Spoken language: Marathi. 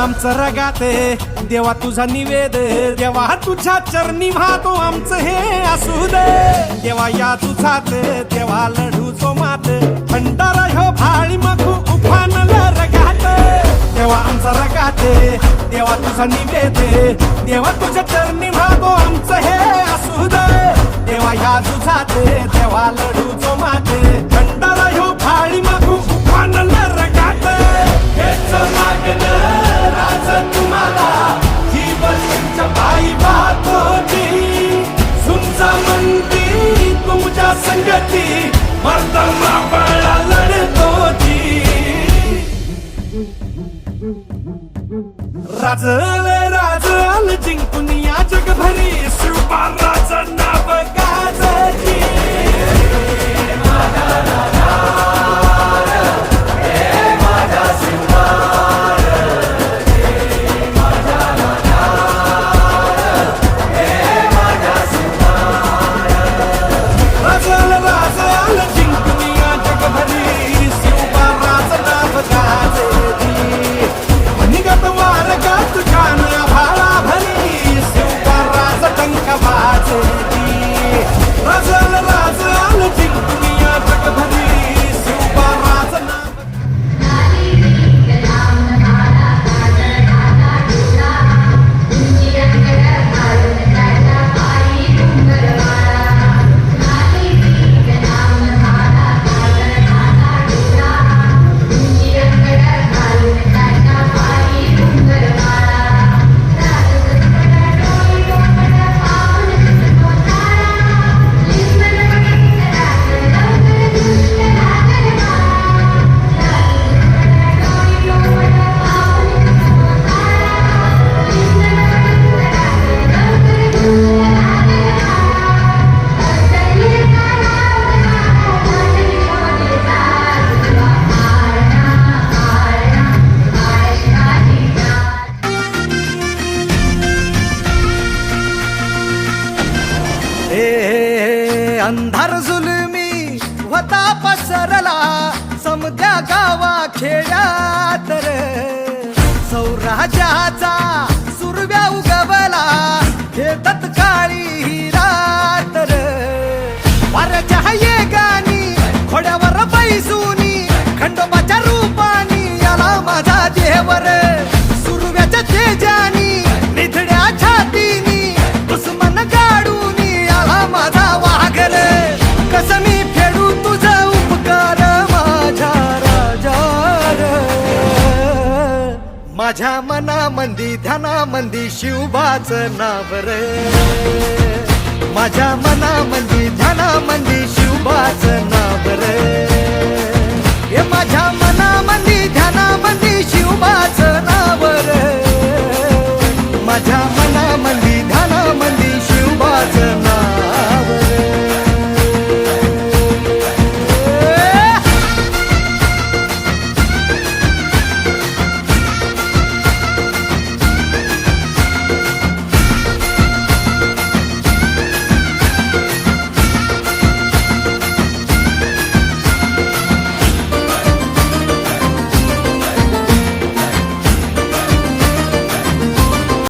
आमचं रगाते देवा तुझा निवेद, देवा तुझ्या चरणी वाहतो आमचं हे असू दे। देवा या तुझात देवा लढू तो मात, भंडारा ह्यो भाळी मखू उफानल रगात। देवा आमचा रगाते देवा तुझा निवेद, देवा तुझ्या चरणी वाहतो आमचं हे असू दे। देवा या तुझात देवा लढू तो मात, भंडारा ह्यो भाळी मखू उफानल रगात। हेच लागलं राज तुम्हाला जीवनच्या पायी पाहतोची, सुंचा म्हणती तुमच्या संगती मर्दमा बाळा लढतोची। राज जिंकून या जगभरी शिवबाराचं नाव गाजची। अंधार जुलमी होता पसरला समद्या गावा खेड्यात रे, सौराज्याचा सुरव्या उगवला हे तत्काळी ही रात रे। वाऱ्याच्या येगानी खोड्यावर बैसूनी खंडोबाच्या रूपानी याला माझा देवर, सुरव्याच्या तेजानी निधड्या छातीनी दुश्मन काढून याला माझा वाघर। कसं मी फेडू तुझा उपकार माझ्या राजार, माझ्या मनामंदी ध्यानामंदी शिवबाचं नाव रे, माझ्या मनामंदी